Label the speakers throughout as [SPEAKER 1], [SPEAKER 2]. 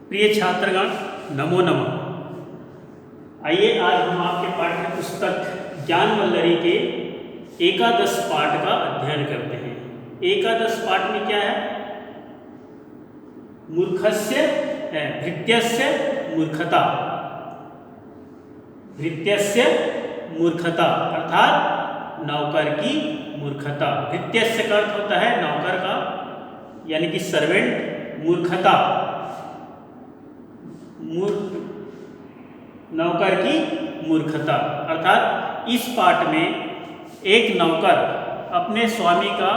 [SPEAKER 1] प्रिय छात्रगण, नमो नमः। आइए आज हम आपके पाठ्य पुस्तक ज्ञानवल्लरी के एकादश पाठ का अध्ययन करते हैं। एकादश पाठ में क्या है? मूर्खस्य है, भृत्यस्य मूर्खता। भृत्यस्य मूर्खता अर्थात नौकर की मूर्खता। भृत्यस्य का अर्थ होता है नौकर का, यानी कि सर्वेंट। मूर्खता नौकर की मूर्खता अर्थात इस पाठ में एक नौकर अपने स्वामी का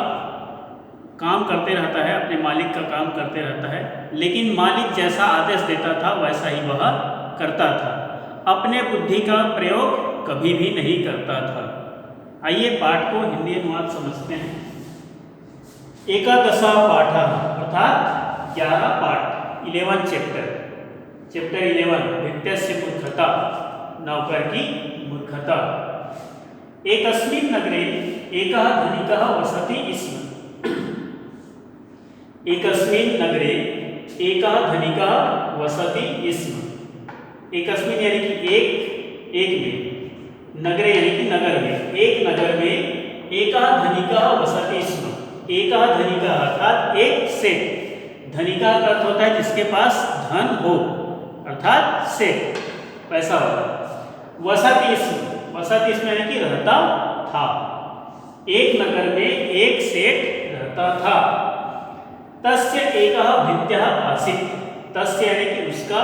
[SPEAKER 1] काम करते रहता है, अपने मालिक का काम करते रहता है, लेकिन मालिक जैसा आदेश देता था वैसा ही वह करता था। अपने बुद्धि का प्रयोग कभी भी नहीं करता था। आइए पाठ को हिंदी अनुवाद समझते हैं। एकादशा पाठ अर्थात 11 पाठ, 11 चैप्टर 11 भृत्यस्य मूर्खता, नौकर की मूर्खता। एकस्मिन् नगरे एकः धनिकः वसति स्म। एकस्मिन् नगरे एकः धनिकः वसति स्म। एकस्मिन् यानी कि एक में, नगरे यानी कि नगर में, एक नगर में एकः धनिकः वसति स्म। एकः धनिकः अर्थात एक सेठ। धनिका का अर्थ होता है जिसके पास धन हो, अर्थात सेठ, पैसा होगा। वसति स्म, वसति स्म यानी कि रहता था। एक नगर में एक सेठ रहता था। तस्य एकः भृत्यः आसीत्। तस्य यानी कि उसका,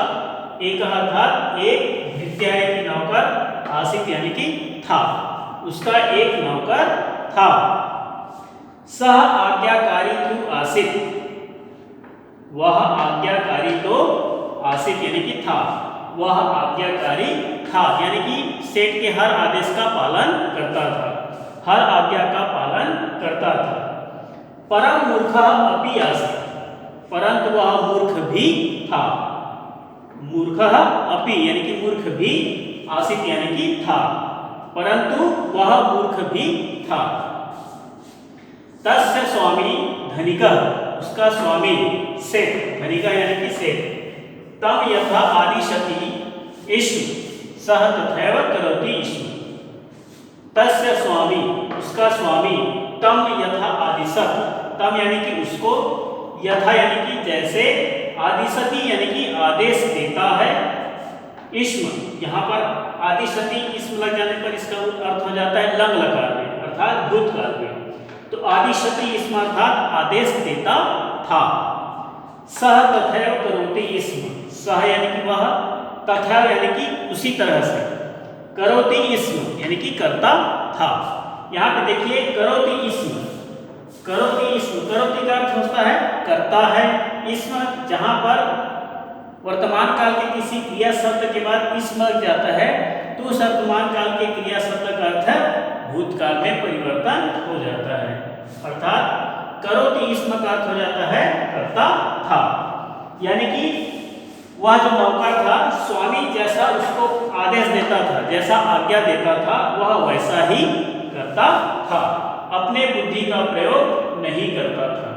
[SPEAKER 1] एकः अर्थात एक, भृत्यः यानी कि नौकर, आसीत् यानी कि था, उसका एक नौकर था। सः आज्ञाकारी तु आसीत्। वह आज्ञाकारी तो आसीत् यानी कि था, वह आज्ञाकारी था, यानी कि सेठ के हर आदेश का पालन करता था, हर आज्ञा का पालन करता था। परम मूर्खः अपि आसीत्। परंतु वह मूर्ख भी था। मूर्खः अपि यानी कि मूर्ख भी, आसीत् यानी कि था, परंतु वह मूर्ख भी था। तस्य स्वामी धनिकः, उसका स्वामी सेठ, धनिका यानी कि सेठ, तम यथा आदिशति स्म सः तथैव करोति स्म। तस्य स्वामी, उसका स्वामी, तम यथा आदिशत, तम यानी कि उसको, यथा यानी कि जैसे, आदिशति यानी कि आदेश देता है, स्म यहाँ पर आदिशति स्म लग जाने पर इसका अर्थ हो जाता है लंग लकार में, अर्थात भूतकाल में। तो आदिशति स्म अर्थात आदेश देता था। सह तथैव करोति स्म, सह यानी कि वह, तथैव यानी कि उसी तरह से, करोति स्म यानी कि करता था। यहाँ पे देखिए करोति स्म, करोति स्म, करोति का अर्थ होता है करता है। स्म जहाँ पर वर्तमान काल के किसी क्रिया शब्द के बाद स्म लग जाता है तो उस वर्तमान काल के क्रिया शब्द का अर्थ भूतकाल में परिवर्तन हो जाता है, अर्थात करोति स्म का अर्थ हो जाता है करता था। यानी कि वह जो नौकर था, स्वामी जैसा उसको आदेश देता था, जैसा आज्ञा देता था, वह वैसा ही करता था, अपने बुद्धि का प्रयोग नहीं करता था।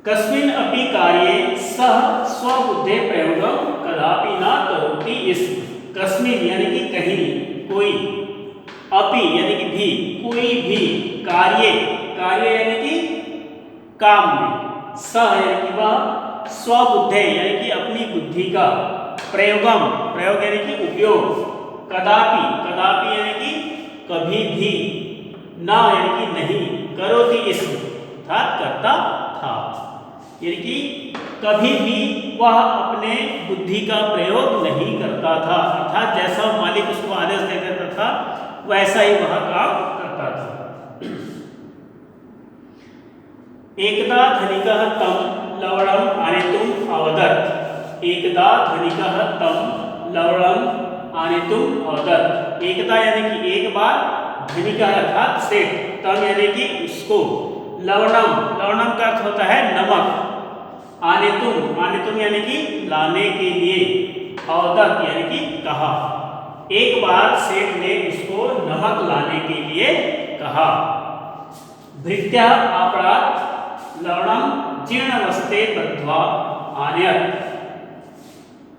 [SPEAKER 1] कस्मिन् अपि कार्ये सः स्वबुद्धे प्रयोगं कदापि न करोति स्म। कस्मिन् यानी कि कहीं, कोई, अपि यानी कि भी, कोई भी, कार्ये, कार्य यानी कि काम में, सह यानी कि वह, स्वबुद्धे यानी कि अपनी बुद्धि का, प्रयोगम, प्रयोग यानी कि उपयोग, कदापि, कदापि यानी कि कभी भी, ना यानी कि नहीं, करोति स्म अर्थात करता था, यानी कि कभी भी वह अपने बुद्धि का प्रयोग नहीं करता था, अर्थात जैसा मालिक उसको आदेश दे देता था वैसा ही वह काम करता था। एकदा धनिकः तं लवणम् आनेतुम् अवदत्। एकदा धनिकः तं लवणम् आनेतुम् अवदत्। एकदा यानी कि एक बार, धनिकः अर्थात सेठ, तम यानी कि उसको, लवणम, लवणम का अर्थ होता है नमक, आनेतुम, आनेतुम यानी कि लाने के लिए, अवदत् यानी कि कहा। एक बार सेठ ने उसको नमक लाने के लिए कहा। भृत्यः आपणात् लवणम जीर्णवस्त्रे बद्ध्वा आनयत्।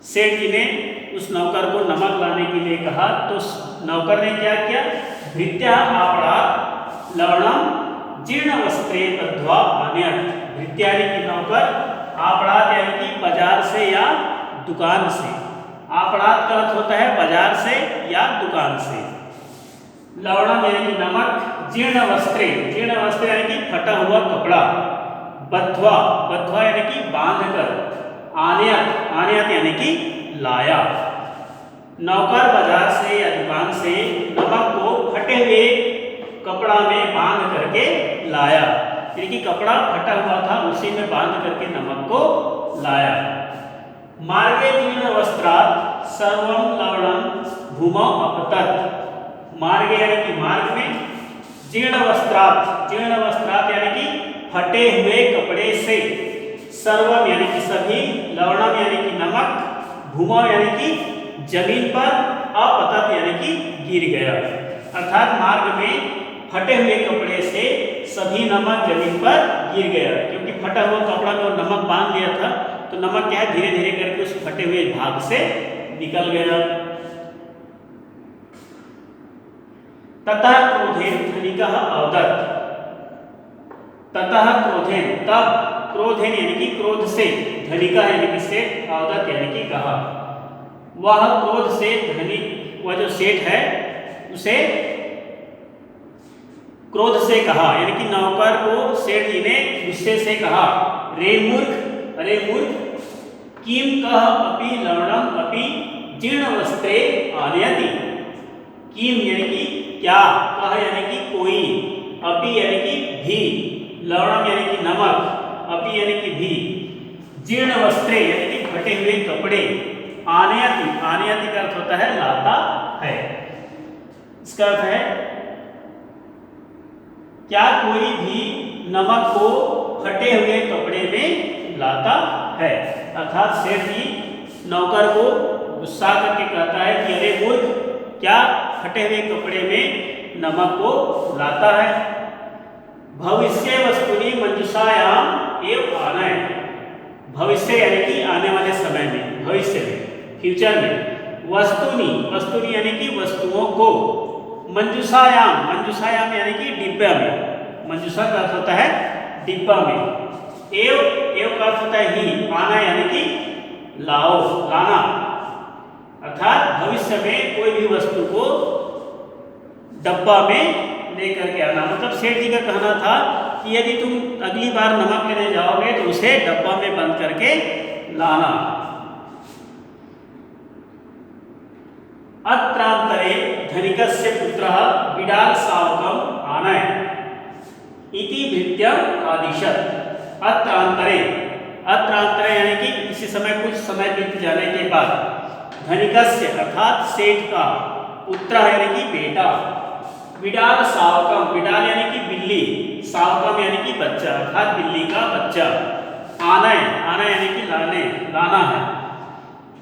[SPEAKER 1] सेठ जी ने उस नौकर को नमक लाने के लिए कहा, तो नौकर ने क्या किया? भृत्या आपणात् लवणम जीर्णवस्त्रे बद्ध्वा आनयत्। भृत्या की नौकर, आपणात् यानी कि बाजार से या दुकान से। आपणात् का अर्थ होता है बाजार से या दुकान से। लवणम यानी कि नमक, जीर्ण वस्त्रे, जीर्ण वस्त्र यानी कि फटा हुआ कपड़ा, बद्ध्वा, बद्ध्वा यानी कि बांधकर, आनयत्, आनयत् यानी कि लाया। नौकर बाजार से या दुकान से नमक को फटे हुए कपड़ा में बांध करके लाया, यानी कि कपड़ा फटा हुआ था, उसी में बांध करके नमक को लाया। मार्गे जीर्ण वस्त्रात् सर्वं लवणं भूमौ अपतत्। मार्गे यानी कि मार्ग में, जीर्ण वस्त्रात्, जीर्ण वस्त्रात् यानी कि फटे हुए कपड़े से, सर्वम यानी कि सभी, लवणम यानी कि नमक, भूमौ यानी कि जमीन पर, अपतत् यानी कि गिर गया। अर्थात मार्ग में फटे हुए कपड़े से सभी नमक जमीन पर गिर गया, क्योंकि फटा हुआ कपड़ा में नमक बांध लिया था, तो नमक क्या है धीरे धीरे करके उस फटे हुए भाग से निकल गया। ततः क्रोधेन धनिकः अवदत्। ततः क्रोधेन, तब, क्रोधेन यानी कि क्रोध से, धनिकः यानी कि सेठ, अवदत् यानी कि कहा। वह क्रोध से धनिक, वह जो सेठ है उसे क्रोध से कहा, यानी कि नौकर को सेठ जी ने गुस्से से कहा, रे मूर्ख, अरे मूर्ख, किम कह अपि लवणम अपि जीर्ण वस्त्रे आनयति। किम यानी कि क्या, कह यानी कि कोई, अपि यानी कि भी, लवणम यानी कि नमक, अपि यानी कि भी, जीर्ण वस्त्रे यानी कि फटे हुए कपड़े, आनयति, आनयति का अर्थ होता है लाता है। इसका अर्थ है क्या कोई भी नमक को फटे हुए कपड़े में लाता है। अर्थात सेठ जी नौकर को गुस्सा करके कहता है कि अरे मूर्ख, क्या फटे हुए कपड़े में नमक को लाता है। भविष्य वस्तुनि मंजुषायाम एव आनय। भविष्य यानी कि आने वाले समय में, भविष्य में, फ्यूचर में, वस्तुनि, वस्तुनि यानी कि वस्तुओं को, मंजुषायाम, मंजुषायाम यानी कि डिब्बा में, मंजुषा का अर्थ होता है डिब्बा में, एव, एव का अर्थ होता है ही, आना यानी कि लाओ, लाना। अर्थात भविष्य में कोई भी वस्तु को डब्बा में लेकर के आना। मतलब सेठ जी का कहना था कि यदि तुम अगली बार नमक लेने जाओगे तो उसे डब्बा में बंद करके लाना। अत्रांतरे धनिकस्य पुत्रः बिडाल सावकम् आनय इति भृत्यम् आदिशत्। अत्रांतरे, अत्रांतरे यानी कि इसी समय, कुछ समय बीत जाने के बाद, धनिकस्य अर्थात सेठ का, पुत्र यानी कि बेटा, बिडाल सावकम, बिडाल यानी कि बिल्ली, सावकम यानी कि बच्चा, अर्थात बिल्ली का बच्चा, आनय, आनय यानी कि लाने, लाना है,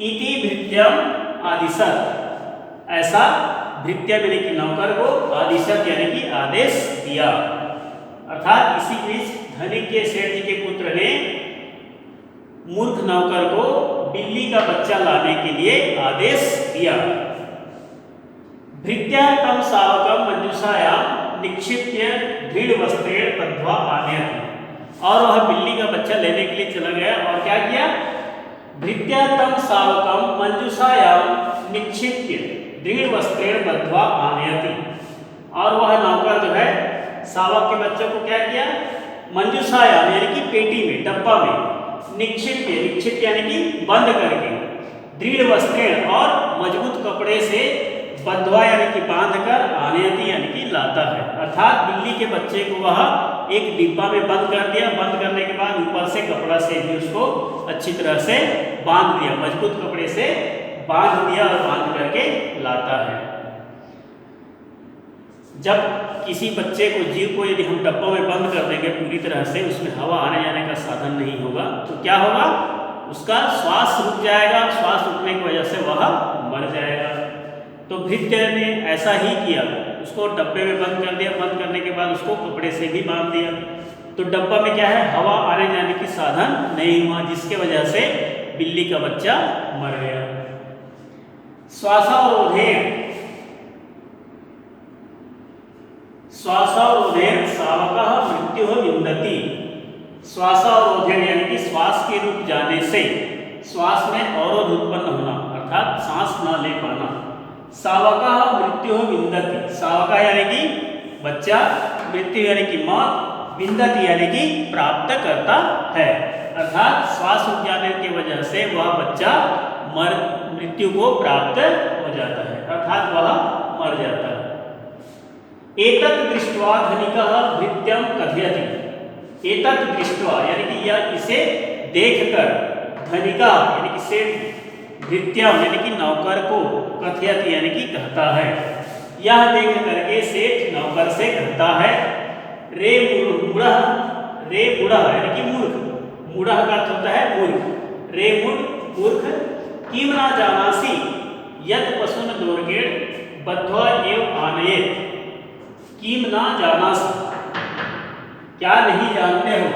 [SPEAKER 1] इति भृत्यम आदिशत्, ऐसा भृत्य यानी कि नौकर को, आदिशत् यानी कि आदेश दिया। अर्थात इसी बीच धनिक के सेठ जी के पुत्र ने मूर्ख नौकर को बिल्ली का बच्चा लाने के लिए आदेश दिया। भृत्या तम सावकम मंजुषायाम निक्षिप्य दृढ़ वस्त्रेण बद्ध्वा आनयत्। और वह बिल्ली का बच्चा लेने के लिए चला गया और क्या किया? भृत्या तम सावकम मंजुषायाम निक्षिप्य दृढ़ वस्त्रेण बद्ध्वा आनयत्। और वह नौकर जो है सावक के बच्चों को क्या किया? मंजुषायाम यानी कि पेटी में, डब्बा में, निक्षिप्य, निक्षिप्य यानी कि बंद करके, दृढ़ वस्त्रेण और मजबूत कपड़े से, बद्ध्वा यानी कि बांध कर, आनयति यानी कि लाता है। अर्थात बिल्ली के बच्चे को वह एक डिब्बा में बंद कर दिया, बंद करने के बाद ऊपर से कपड़ा से भी उसको अच्छी तरह से बांध दिया, मजबूत कपड़े से बांध दिया और बांध करके लाता है। जब किसी बच्चे को, जीव को यदि हम डब्बा में बंद कर देंगे पूरी तरह से, उसमें हवा आने जाने का साधन नहीं होगा, तो क्या होगा? उसका श्वास रुक जाएगा, श्वास रुकने की वजह से वह मर जाएगा। तो भृत्य ने ऐसा ही किया, उसको डब्बे में बंद कर दिया, बंद करने के बाद उसको कपड़े से भी बांध दिया। तो डब्बा में क्या है, हवा आने जाने की साधन नहीं हुआ, जिसके वजह से बिल्ली का बच्चा मर गया। श्वासावरोधेन श्वासावरोधेन शावकः मृत्युः विन्दति। श्वासावरोधेन यानी कि श्वास के रुक जाने से, श्वास में अवरोध उत्पन्न होना अर्थात सांस न ले पाना। शावकः मृत्युः विन्दति, शावकः यानी कि बच्चा, मृत्यु यानी कि मौत, विन्दति यानी कि प्राप्त करता है, अर्थात श्वास रुक जाने की वजह से वह बच्चा मृत्यु को प्राप्त हो जाता है, अर्थात वह मर जाता है। एतत् दृष्ट्वा धनिकः भृत्यं कथयति। एतत् दृष्ट्वा यानी कि यह इसे देखकर धनिका यानी कि सेठ भृत्यम यानी कि नौकर को कथयति यानी कि कहता है। यह देख करके सेठ नौकर से कहता है, रे मूढ़ः, रे मूढ़ः यानी कि मूर्ख, मूढ़ः का अर्थ होता है मूर्ख, रे मूर्ख, किम न जानासि यत् पशून् दोर्गेण बद्ध्वा एव आनयेत्। किम न जानासि, क्या नहीं जानते हो।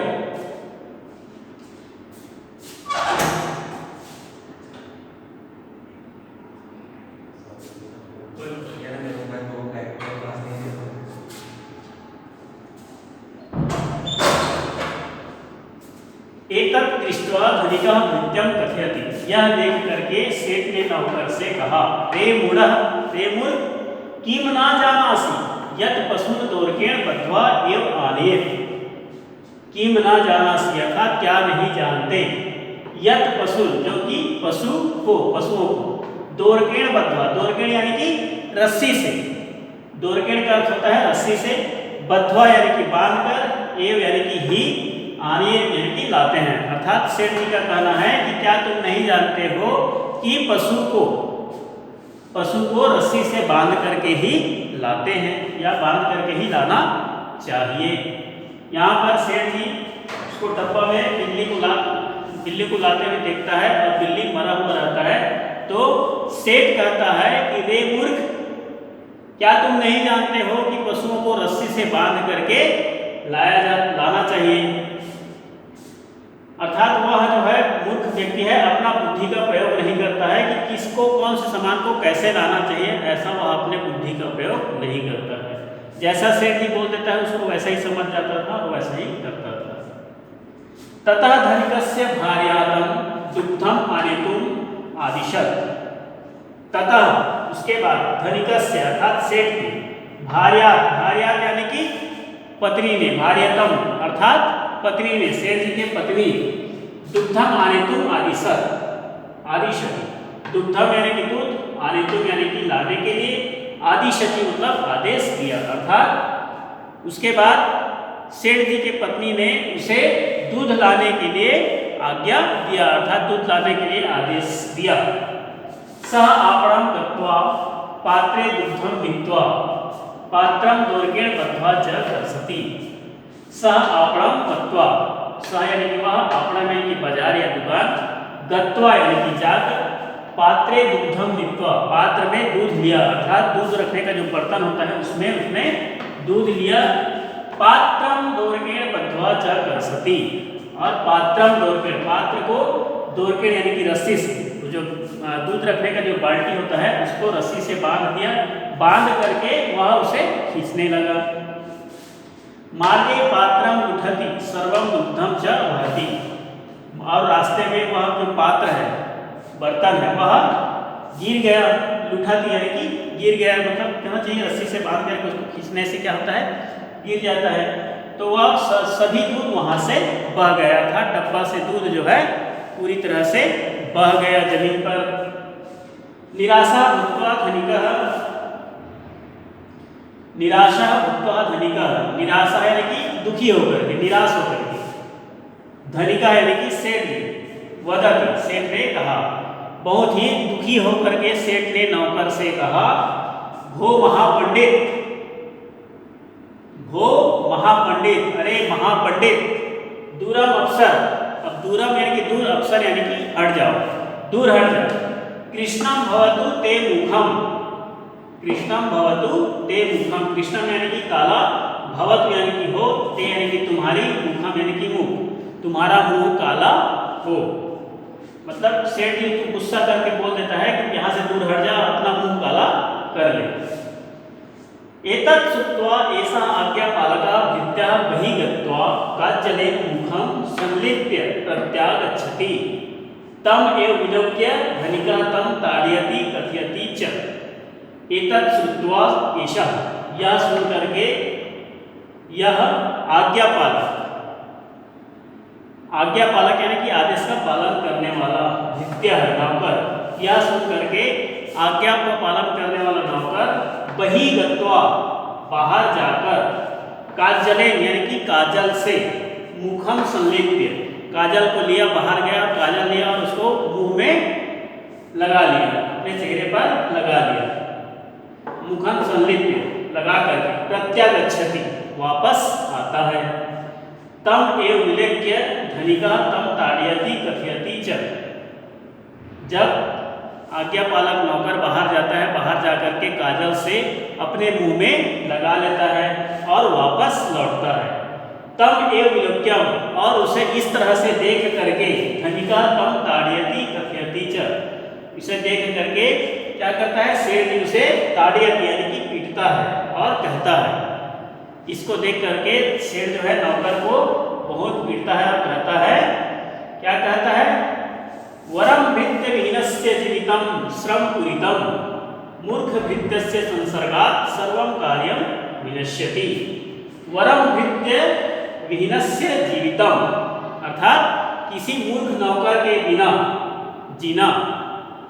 [SPEAKER 1] एतत् दृष्ट्वा धनिकः भृत्यं कथयति। यह देख करके सेठ ने नौकर से कहा, रे मूढ़ः, रे मूर्ख, किम न जानासि यत् पशून् दोर्गेण बद्ध्वा एव आनयेत्। किम न जानासि अर्थात क्या नहीं जानते, यत् पशु जो कि पशुओं को, दोर्गेण बद्ध्वा, दोर्गेण यानी कि रस्सी से, दोर्गेण का अर्थ होता है रस्सी से, बद्ध्वा यानी कि बांधकर, एव यानी कि ही, आनयेत् यानी कि लाते हैं, अर्थात सेठ जी का कहना है कि क्या तुम नहीं जानते हो कि पशु को रस्सी से बांध करके ही लाते हैं या बांध करके ही लाना चाहिए। यहाँ पर सेठ जी उसको डब्बा में बिल्ली को लाते हुए देखता है और बिल्ली मरा हुआ रहता है, तो सेठ कहता है कि रे मूर्ख, क्या तुम नहीं जानते हो कि पशुओं को रस्सी से बांध करके लाना चाहिए। अर्थात वह जो है मूर्ख व्यक्ति है, अपना बुद्धि का प्रयोग नहीं करता है कि किसको कौन से सामान को कैसे लाना चाहिए, ऐसा वह अपने बुद्धि का प्रयोग नहीं करता है। जैसा सेठ जी बोल देता है उसको वैसा ही समझ जाता था और वैसा ही करता था। ततः धनिकस्य भार्यातं दुग्धम आनेतुम आदिशत। ततः उसके बाद धनिकस्य अर्थात सेठ की, भार्यात यानी कि पत्नी ने, भार्यतम अर्थात पत्नी ने, सेठ जी के पत्नी, दुग्धम आनेतुम आदिशति, दुग्धम यानी कि दूध, आनेतुम यानी कि लाने के लिए, आदिशति मतलब आदेश दिया, अर्थात उसके बाद सेठ जी के पत्नी ने उसे दूध लाने के लिए आज्ञा दिया, अर्थात दूध लाने के लिए आदेश दिया। सः आपणं गत्वा पात्रे दुग्धं नीत्वा पात्रं दोर्गेण बद्ध्वा च कर्षति। सः आपणं गत्वा, सः यानी कि वह, आपणं यानी कि बाजार या दुकान, गत्वा यानी कि जाकर, पात्रे दुग्धम नीत्वा पात्र में दूध लिया, अर्थात दूध रखने का जो बर्तन होता है उसमें दूध लिया। पात्रम दोर्गेण बद्ध्वा च कर्षति, और पात्रम दोर्गेण, पात्र को दोर्गेण यानी कि रस्सी से, जो दूध रखने का जो बाल्टी होता है उसको रस्सी से बांध दिया, बांध करके वह उसे खींचने लगा। मार्गे पात्रम उठति सर्वम दुग्धम च वहति, और रास्ते में वह जो पात्र है, बर्तन है, वह गिर गया, लुठती यानी कि गिर गया, मतलब कहना चाहिए रस्सी से बांध करके उसको खींचने से क्या होता है, गिर जाता है, तो वह सभी दूध वहां से बह गया था। डब्बा से दूध जो है पूरी तरह से बह गया जमीन पर। निराशा भूत्वा धनिकः, निराशा भूत्वा धनिकः, निराशा यानी कि दुखी होकर के, निराश होकर के, धनिका यानी कि सेठ, वदति सेठ ने कहा, बहुत ही दुखी होकर के सेठ ने नौकर से कहा, भो महापंडित, भो महापंडित, अरे महापंडित, दूरम अप्सर, अब दूरम यानी कि दूर, अप्सर यानी कि हट जाओ, दूर हट जाओ। कृष्णम भवतु ते मुखम, कृष्णम भवतु ते मुखम, कृष्णम यानी कि काला, भवतु यानी कि हो, ते यानी कि तुम्हारी, मुखम यानी कि मुख, तुम्हारा मुंह काला हो। मतलब सेठ जी को गुस्सा करके बोल देता है कि यहाँ से दूर हट जा, अपना मुंह काला कर ले। एतत् श्रुत्वा एषः आज्ञापालकः भृत्याः बहिः गत्वा काञ्चने मुखं संलिप्य प्रत्यागच्छति। तम एव विलोक्य धनिकः तं ताड़यति कथयति च। एतत् श्रुत्वा एषः, यह सुन करके, यह आज्ञापालक, आज्ञापालक यानी कि आदेश का पालन करने वाला, भृत्या है नौकर, यह सुन करके आज्ञा का पालन करने वाला नौकर बहिः गत्वा बाहर जाकर, काजलेन यानी कि काजल से, मुखम संलिप्य काजल को लिया, बाहर गया, काजल लिया और उसको मुंह में लगा लिया, अपने चेहरे पर लगा लिया, मुखम संलिप्य लगा करके, प्रत्यागच्छति वापस आता है। तम एव विलेख्य धनिकः तं ताड़यति कथयति च। जब आज्ञापालक नौकर बाहर जाता है, बाहर जाकर के काजल से अपने मुंह में लगा लेता है और वापस लौटता है। तम एव विलोक्यम, और उसे इस तरह से देख करके, धनिकः तं ताड़यति कथयति च, इसे देख करके क्या करता है, शेर जी उसे ताड़यति यानी कि पीटता है और कहता है। इसको देख करके शेर जो है नौकर को बहुत पीटता है और कहता है, क्या कहता है, वरम भृत्य विहीनस्य जीवितम श्रम पूरितम मूर्ख भृत्यस्य संसर्गात् सर्वं कार्यं विनश्यति। वरम भृत्य विहीनस्य जीवितम, अर्थात किसी मूर्ख नौकर के बिना जीना,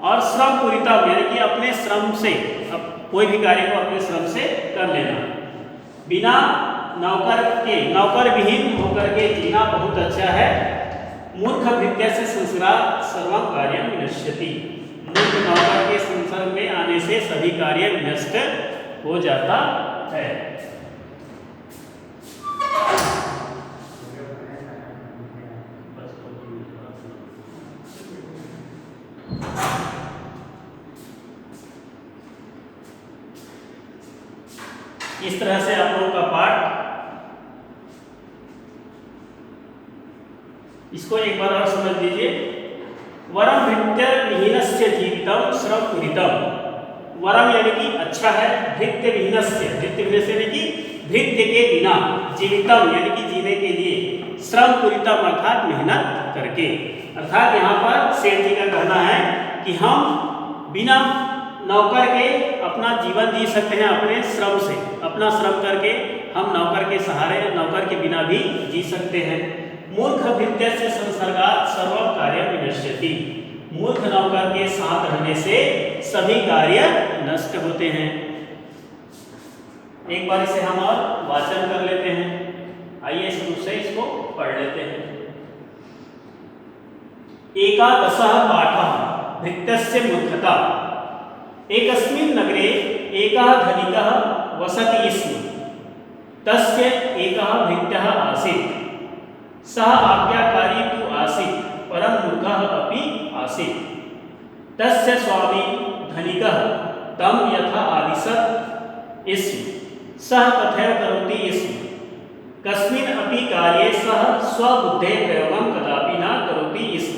[SPEAKER 1] और श्रम पूरितम यानी कि अपने श्रम से, अब कोई भी कार्य को अपने श्रम से कर लेना, बिना नौकर के, नौकर विहीन होकर के जीना बहुत अच्छा है। मूर्ख भृत्य से संसर्गात् सर्वं कार्यं विनश्यति, मूर्ख नौकर के संसर्ग में आने से सभी कार्य विनष्ट हो जाता है। इस तरह से आप लोगों का पाठ, इसको एक बार और समझ लीजिए। वरम भृत्य विहीनस्य जीवितम श्रम पूरितम, वरम यानी कि अच्छा है, भृत्य विहीनस्य, भृत्य विहीनस्य यानी कि भृत्य के बिना, जीवितम यानी कि जीने के लिए, श्रम पूरितम अर्थात मेहनत करके। अर्थात यहाँ पर सेठ जी का कहना है कि हम बिना नौकर के अपना जीवन जी सकते हैं, अपने श्रम से, अपना श्रम करके हम नौकर के सहारे, नौकर के बिना भी जी सकते हैं। मूर्ख भृत्य से संसर्गात् सर्वं कार्यं विनश्यति, मूर्ख नौकर के साथ रहने से सभी कार्य नष्ट होते हैं। एक बार इसे हम और वाचन कर लेते हैं। आइए शुरू से इसको पढ़ लेते हैं। एकादशः पाठः भृत्यस्य मूर्खता। एकस्मिन् नगरे एकः धनिकः वसति स्म। तस्य एकः भृत्यः आसीत्। सः आज्ञाकारी तु आसीत्, परं मूर्खः अपि आसीत्। तस्य स्वामी धनिकः तं यथा आदिशत् स्म सः तथैव करोति स्म। कस्मिन् अपि कार्ये सः स्वबुद्धेः प्रयोगं कदापि न करोति स्म।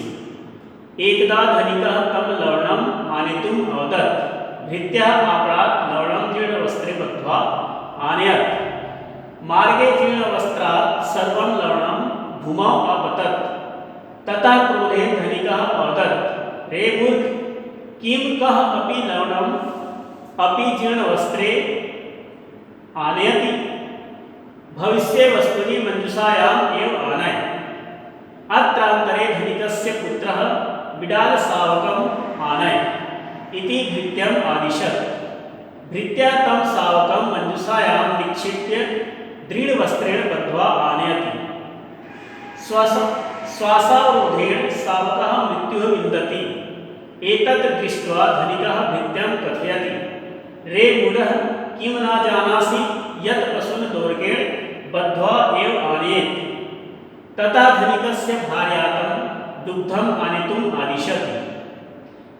[SPEAKER 1] एकदा धनिकः तं लवणम् आनेतुम् अवदत्। भृत्यः आपणात् लवणं जीर्णवस्त्रे बद्ध्वा आनयत्। मार्गे जीर्णवस्त्रात् सर्वं लवणं भूमौ अपतत्। ततः क्रोधेन धनिकः अवदत्, रे मूर्ख, किं कः अपि लवणम् अपि जीर्णवस्त्रे आनयति? भविष्ये वस्तूनि मञ्जूषायाम् एव आनय। अत्रान्तरे धनिकस्य पुत्रः बिडालशावकम् आनय इति भृत्यम् आदिशत्। भृत्या तं शावकं मञ्जूषायां निक्षिप्य दृढवस्त्रेण बद्ध्वा आनयति। श्वासावरोधेन शावकः मृत्युः विन्दति। एतत् दृष्ट्वा धनिकः भृत्यं कथयति, रे मूढः, किं न जानासि यत् पशून् दौर्गेण बद्ध्वा एव आनयेत्? तथा धनिकस्य भार्यातं दुग्धम् आनेतुम् आदिशत्।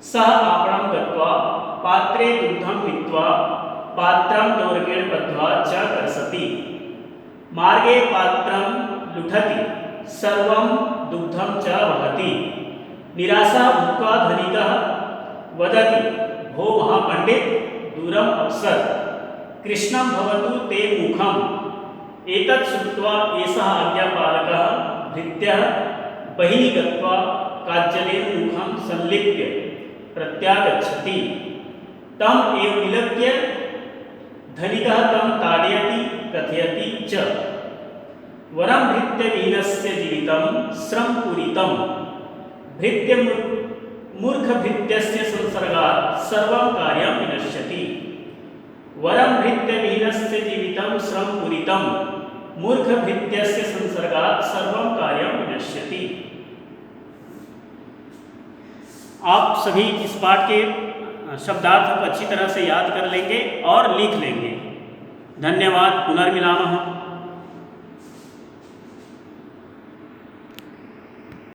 [SPEAKER 1] सः आपणं गत्वा पात्रे दुग्धं नीत्वा पात्रं दौर्गेण बद्ध्वा च कर्षति। मार्गे पात्रं लुठति सर्वं दुग्धं च वहति। निराशा भूत्वा धनिकः वदति भो महापंडित दूरम अवसर कृष्णं भवतु ते मुखम्। एतत् श्रुत्वा एषः आज्ञापालकः भृत्यः बहिः गत्वा काञ्चनेन मुखं संलिप्य प्रत्यागच्छति। तम् एव विलक्ष्य धनिकः तं ताडयति कथयति च वरं भृत्यविहीनस्य जीवितं श्रमपूरितं। मूर्खभृत्यस्य संसर्गात् सर्वं कार्यं विनश्यति। वरं भृत्यविहीनस्य जीवितं श्रमपूरितं। मूर्खभृत्यस्य संसर्गात् सर्वं कार्यं विनश्यति। आप सभी इस पाठ के शब्दार्थ को अच्छी तरह से याद कर लेंगे और लिख लेंगे। धन्यवाद। पुनर्मिलामः।